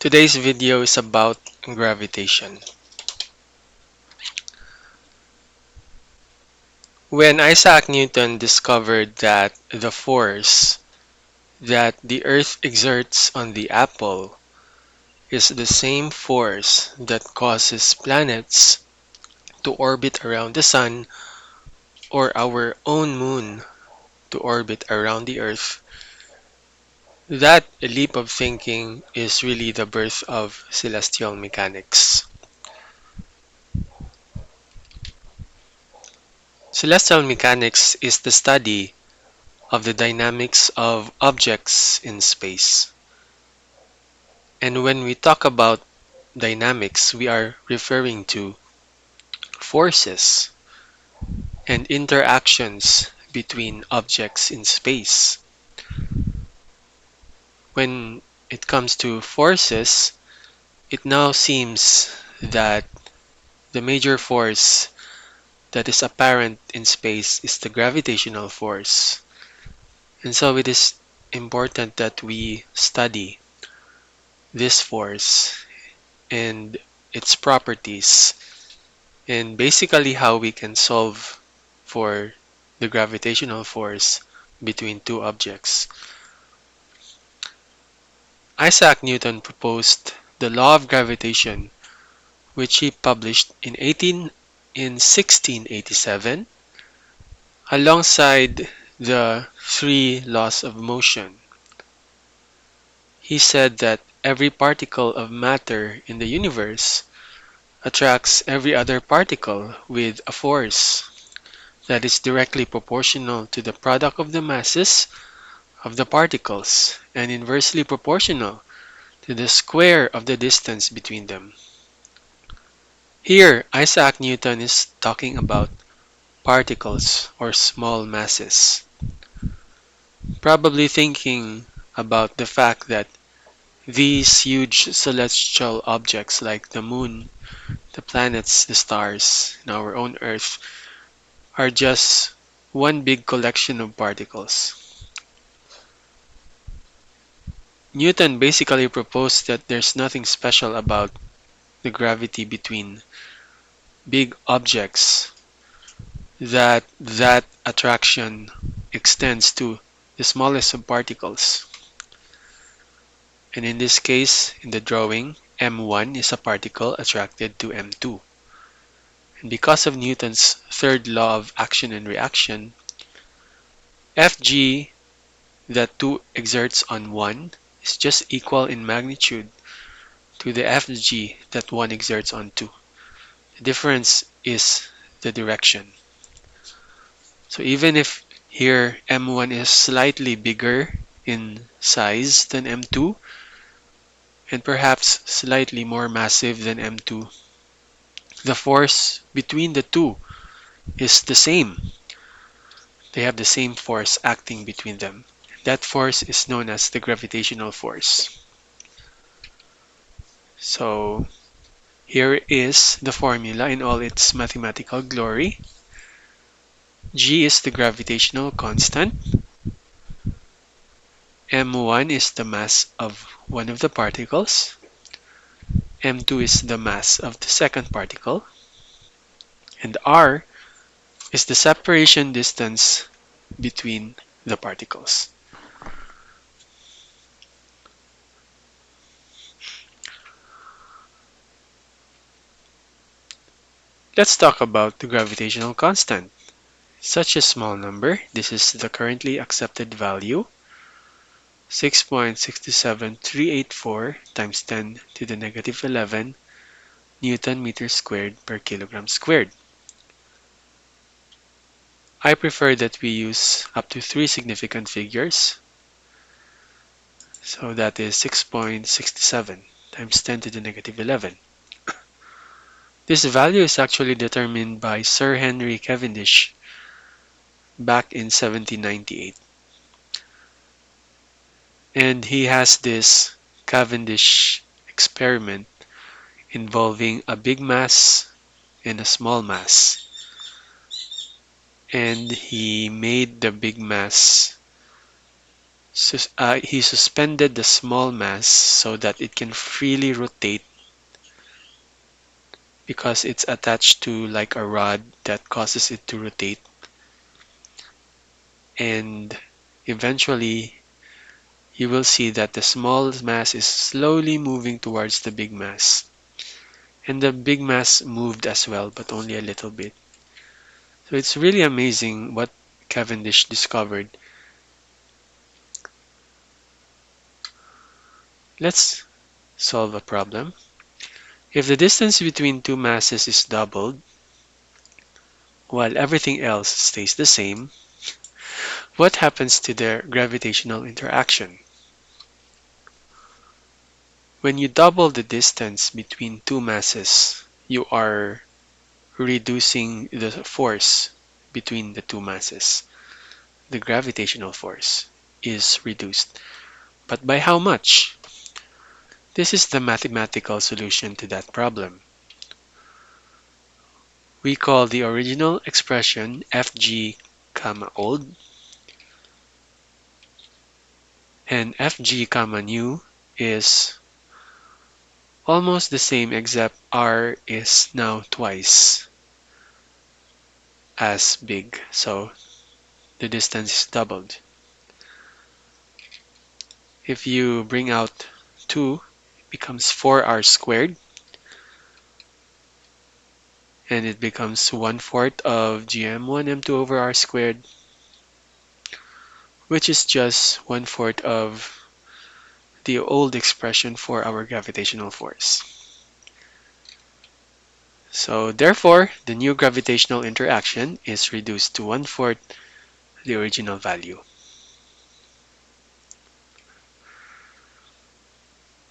Today's video is about gravitation. When Isaac Newton discovered that the force that the Earth exerts on the apple is the same force that causes planets to orbit around the Sun or our own moon to orbit around the Earth, that leap of thinking is really the birth of celestial mechanics. Celestial mechanics is the study of the dynamics of objects in space. And when we talk about dynamics, we are referring to forces and interactions between objects in space. When it comes to forces, it now seems that the major force that is apparent in space is the gravitational force. And so it is important that we study this force and its properties and basically how we can solve for the gravitational force between two objects. Isaac Newton proposed the law of gravitation, which he published in 1687 alongside the three laws of motion. He said that every particle of matter in the universe attracts every other particle with a force that is directly proportional to the product of the masses of the particles and inversely proportional to the square of the distance between them. Here, Isaac Newton is talking about particles or small masses, probably thinking about the fact that these huge celestial objects like the moon, the planets, the stars, and our own Earth are just one big collection of particles. Newton basically proposed that there's nothing special about the gravity between big objects, that attraction extends to the smallest of particles. And in this case, in the drawing, m1 is a particle attracted to m2. And because of Newton's third law of action and reaction, Fg that 2 exerts on 1 is just equal in magnitude to the Fg that 1 exerts on 2. The difference is the direction. So even if here m1 is slightly bigger in size than m2 and perhaps slightly more massive than m2, the force between the two is the same. They have the same force acting between them. That force is known as the gravitational force. So here is the formula in all its mathematical glory. G is the gravitational constant. M1 is the mass of one of the particles. M2 is the mass of the second particle. And R is the separation distance between the particles. Let's talk about the gravitational constant. Such a small number, this is the currently accepted value, 6.67384 times 10 to the negative 11 Newton meters squared per kilogram squared. I prefer that we use up to 3 significant figures. So that is 6.67 times 10 to the negative 11. This value is actually determined by Sir Henry Cavendish back in 1798. And he has this Cavendish experiment involving a big mass and a small mass. And he made the big mass he suspended the small mass so that it can freely rotate because it's attached to like a rod that causes it to rotate. And eventually, you will see that the small mass is slowly moving towards the big mass. And the big mass moved as well, but only a little bit. So it's really amazing what Cavendish discovered. Let's solve a problem. If the distance between two masses is doubled, while everything else stays the same, what happens to their gravitational interaction? When you double the distance between two masses, you are reducing the force between the two masses. The gravitational force is reduced. But by how much? This is the mathematical solution to that problem. We call the original expression Fg, old, and Fg, nu is almost the same except r is now twice as big, so the distance is doubled. If you bring out 2, it becomes 4r squared, and it becomes 1/4 of gm1 m2 over r squared, which is just 1/4 of the old expression for our gravitational force. So therefore, the new gravitational interaction is reduced to 1/4 the original value.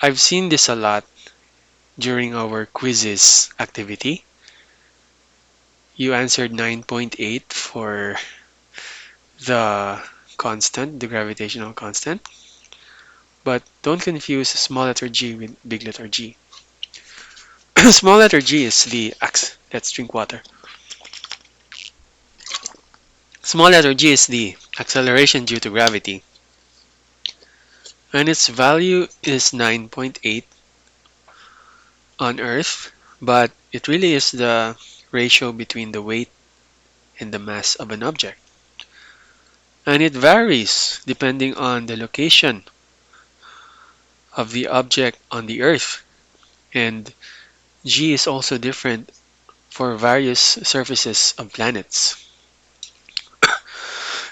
I've seen this a lot during our quizzes activity. You answered 9.8 for the constant, the gravitational constant. But don't confuse small letter g with big letter G. Small letter g is the let's drink water. Small letter g is the acceleration due to gravity. And its value is 9.8 on Earth, but it really is the ratio between the weight and the mass of an object. And it varies depending on the location of the object on the Earth. And g is also different for various surfaces of planets.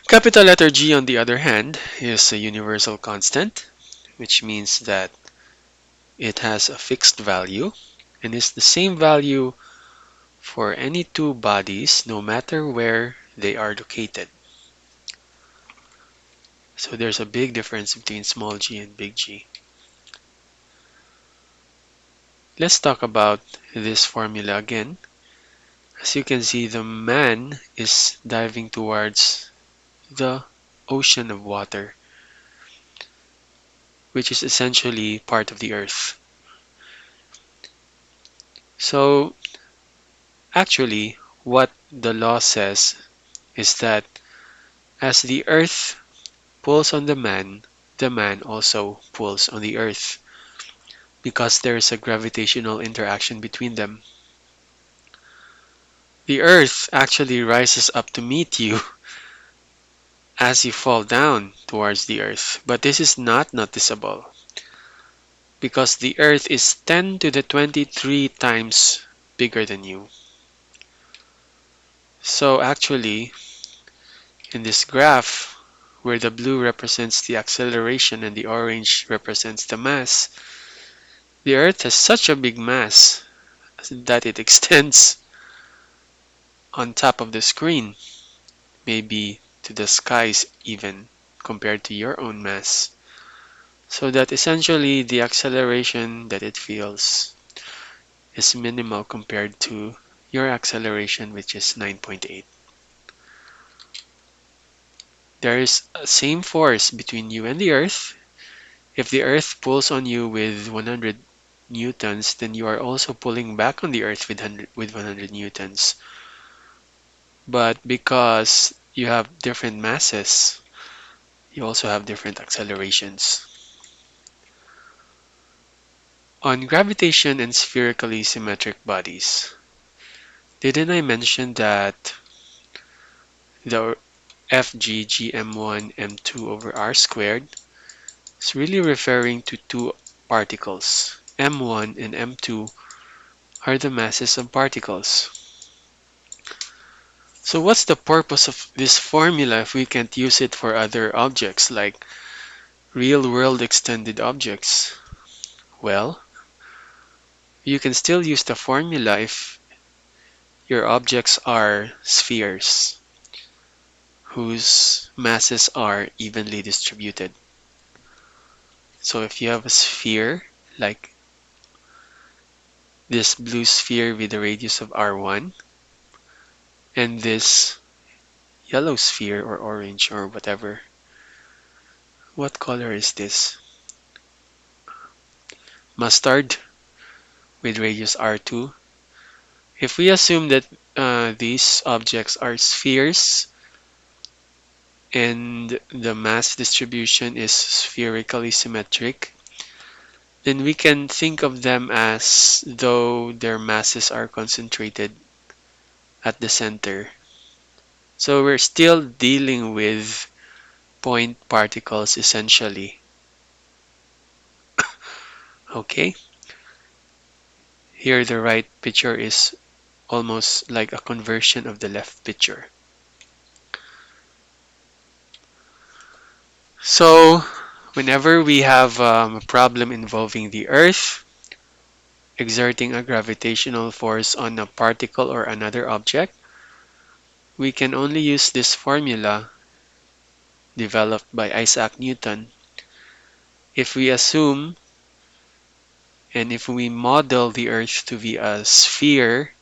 Capital letter G, on the other hand, is a universal constant, which means that it has a fixed value and is the same value for any two bodies no matter where they are located. So there's a big difference between small g and big G. Let's talk about this formula again. As you can see, the man is diving towards the ocean of water, which is essentially part of the Earth. So actually, what the law says is that as the Earth pulls on the man also pulls on the Earth because there is a gravitational interaction between them. The Earth actually rises up to meet you as you fall down towards the Earth, but this is not noticeable because the Earth is 10 to the 23 times bigger than you. So actually, in this graph, where the blue represents the acceleration and the orange represents the mass, the Earth has such a big mass that it extends on top of the screen, maybe to the skies even, compared to your own mass. So that essentially the acceleration that it feels is minimal compared to your acceleration, which is 9.8. There is a same force between you and the Earth. If the Earth pulls on you with 100 newtons, then you are also pulling back on the Earth with 100 newtons. But because you have different masses, you also have different accelerations. On gravitation and spherically symmetric bodies, didn't I mention that the FG m1 m2 over r squared is really referring to two particles? m1 and m2 are the masses of particles. So what's the purpose of this formula if we can't use it for other objects like real-world extended objects? Well, you can still use the formula if your objects are spheres whose masses are evenly distributed. So if you have a sphere like this blue sphere with a radius of r1 and this yellow sphere or orange or whatever, what color is this? Mustard with radius r2. If we assume that these objects are spheres and the mass distribution is spherically symmetric, then we can think of them as though their masses are concentrated at the center. So we're still dealing with point particles essentially. Okay, here the right picture is almost like a conversion of the left picture. So whenever we have a problem involving the Earth, exerting a gravitational force on a particle or another object, we can only use this formula developed by Isaac Newton if we assume and if we model the Earth to be a sphere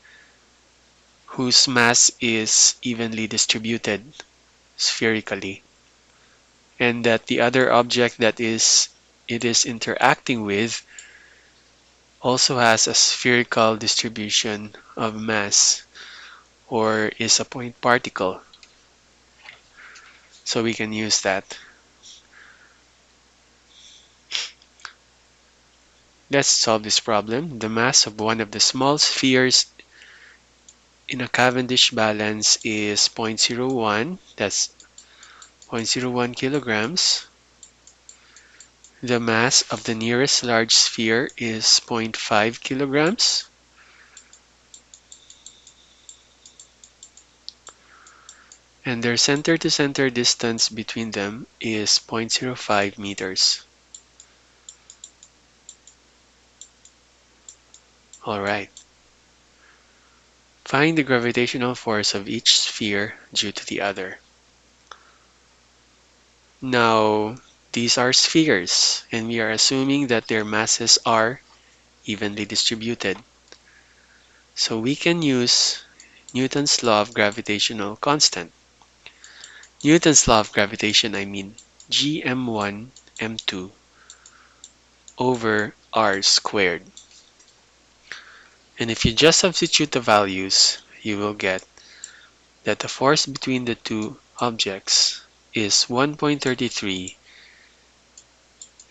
whose mass is evenly distributed spherically, and that the other object that it is interacting with also has a spherical distribution of mass or is a point particle. So we can use that. Let's solve this problem. The mass of one of the small spheres in a Cavendish balance is 0.01, that's 0.01 kilograms. The mass of the nearest large sphere is 0.5 kilograms. And their center-to-center distance between them is 0.05 meters. Alright. Find the gravitational force of each sphere due to the other. Now, these are spheres, and we are assuming that their masses are evenly distributed. So we can use Newton's law of gravitational constant. Newton's law of gravitation, I mean, Gm1 m2 over r squared. And if you just substitute the values, you will get that the force between the two objects is 1.33,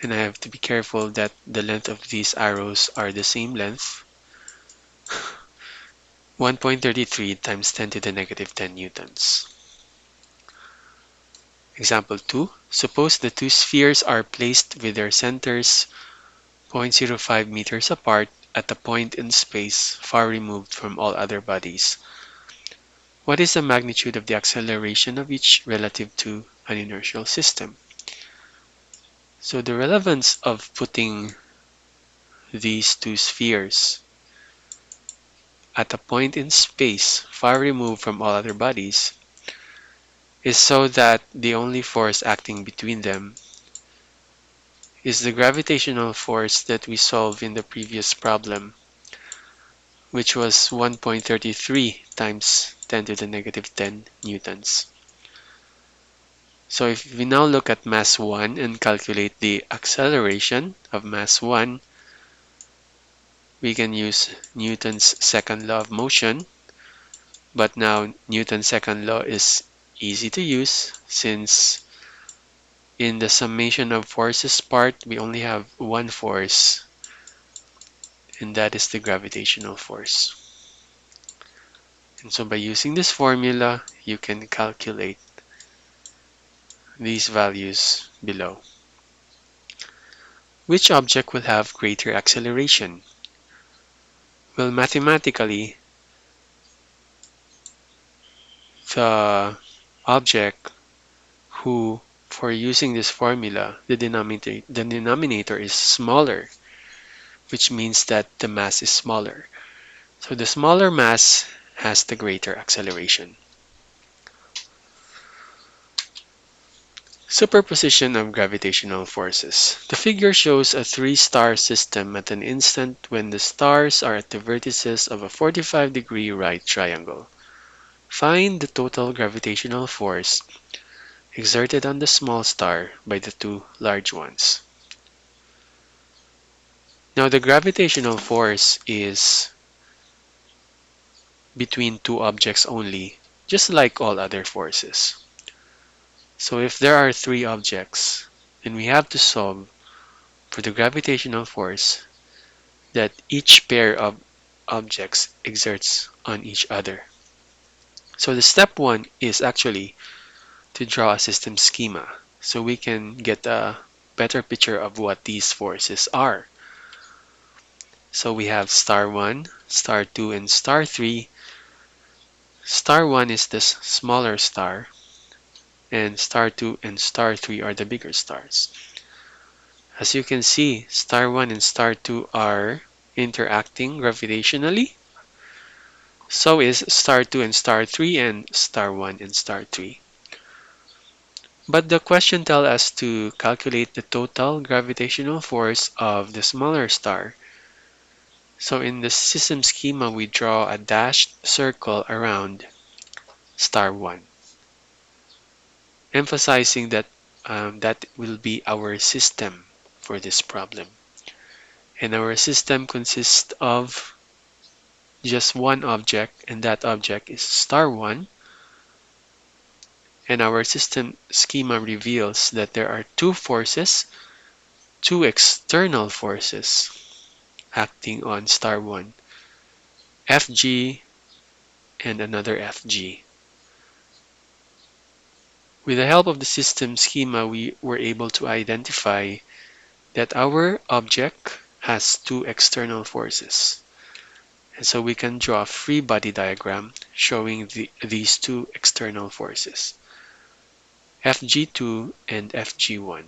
and I have to be careful that the length of these arrows are the same length. 1.33 times 10 to the negative 10 newtons. Example 2. Suppose the two spheres are placed with their centers 0.05 meters apart at a point in space far removed from all other bodies. What is the magnitude of the acceleration of each relative to an inertial system? So the relevance of putting these two spheres at a point in space far removed from all other bodies is so that the only force acting between them is the gravitational force that we solved in the previous problem, which was 1.33 times 10 to the negative 10 newtons. So if we now look at mass 1 and calculate the acceleration of mass 1, we can use Newton's second law of motion. But now Newton's second law is easy to use since in the summation of forces part, we only have one force, and that is the gravitational force. And so by using this formula, you can calculate these values below. Which object will have greater acceleration? Well, mathematically, the object who, for using this formula, the denominator is smaller, which means that the mass is smaller. So the smaller mass has the greater acceleration. Superposition of gravitational forces. The figure shows a three-star system at an instant when the stars are at the vertices of a 45-degree right triangle. Find the total gravitational force exerted on the small star by the two large ones. Now the gravitational force is between two objects only, just like all other forces. So if there are three objects, then we have to solve for the gravitational force that each pair of objects exerts on each other. So the step one is actually to draw a system schema so we can get a better picture of what these forces are. So we have star 1, star 2, and star 3. Star 1 is this smaller star, and star 2 and star 3 are the bigger stars. As you can see, star 1 and star 2 are interacting gravitationally. So is star 2 and star 3 and star 1 and star 3. But the question tells us to calculate the total gravitational force of the smaller star. So in the system schema, we draw a dashed circle around star 1, emphasizing that that will be our system for this problem. And our system consists of just one object, and that object is star 1. And our system schema reveals that there are two forces, two external forces acting on star 1, Fg and another Fg. With the help of the system schema, we were able to identify that our object has two external forces. And so we can draw a free body diagram showing these two external forces, Fg2 and Fg1.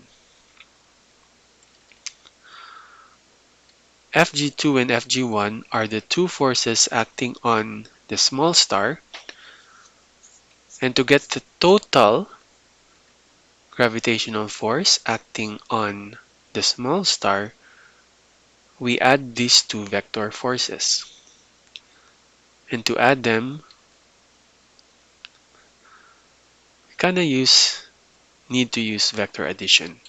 Fg2 and Fg1 are the two forces acting on the small star, and to get the total gravitational force acting on the small star, we add these two vector forces. And to add them, we need to use vector addition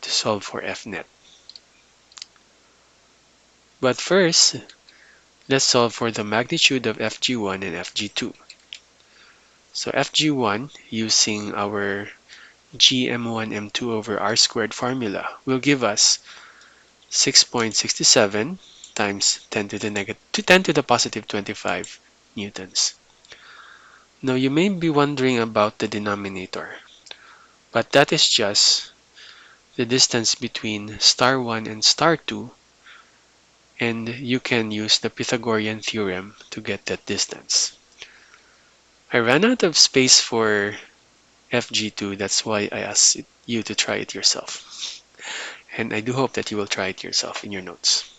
to solve for Fnet. But first, let's solve for the magnitude of Fg1 and Fg2. So Fg1, using our gm1m2 over r squared formula, will give us 6.67 times 10 to the positive 25 newtons. Now you may be wondering about the denominator, but that is just the distance between star 1 and star 2, and you can use the Pythagorean theorem to get that distance. I ran out of space for Fg2, that's why I asked you to try it yourself. And I do hope that you will try it yourself in your notes.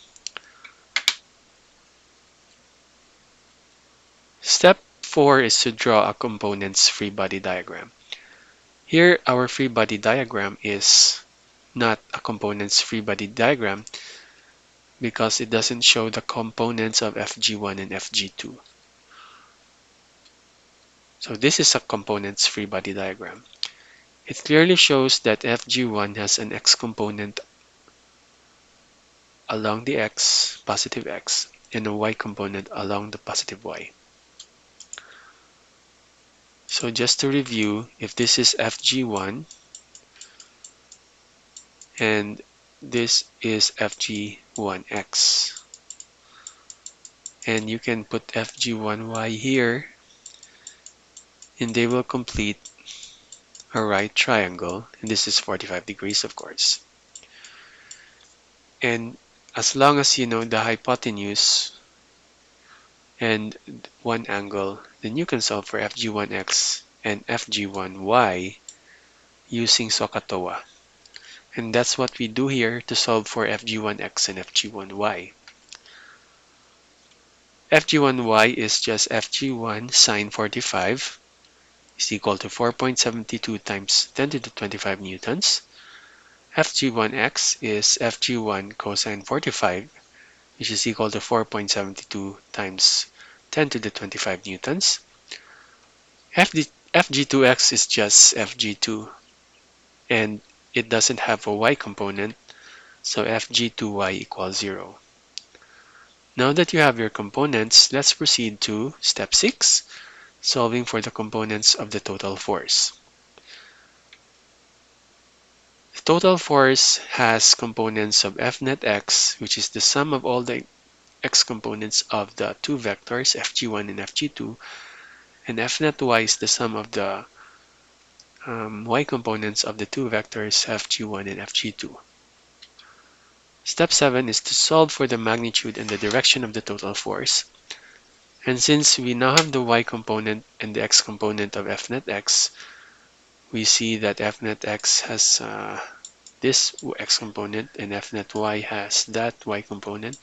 Step 4 is to draw a components free body diagram. Here, our free body diagram is not a components free body diagram because it doesn't show the components of Fg1 and Fg2. So this is a components free body diagram. It clearly shows that Fg1 has an x component along the x, positive x, and a y component along the positive y. So just to review, if this is FG1 and this is FG1X, and you can put FG1Y here, and they will complete a right triangle, and this is 45 degrees, of course. And as long as you know the hypotenuse and one angle, then you can solve for FG1X and FG1Y using SOHCAHTOA. And that's what we do here to solve for FG1X and FG1Y. FG1Y is just FG1 sine 45 is equal to 4.72 times 10 to the 25 newtons. FG1X is FG1 cosine 45, which is equal to 4.72 times 10 to the 25 newtons. FG2X is just FG2, and it doesn't have a y component, so FG2Y equals 0. Now that you have your components, let's proceed to step 6, solving for the components of the total force. The total force has components of F net x, which is the sum of all the x components of the two vectors, Fg1 and Fg2, and F net y is the sum of the y components of the two vectors, Fg1 and Fg2. Step 7 is to solve for the magnitude and the direction of the total force. And since we now have the y component and the x component of F net x, we see that F net x has this x component and F net y has that y component.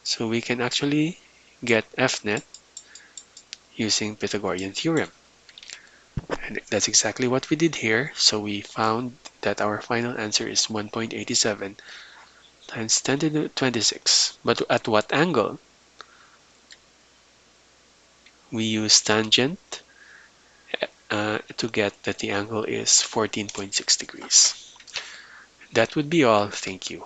So we can actually get F net using Pythagorean theorem. And that's exactly what we did here. So we found that our final answer is 1.87 times 10 to the 26. But at what angle? We use tangent to get that the angle is 14.6 degrees. That would be all. Thank you.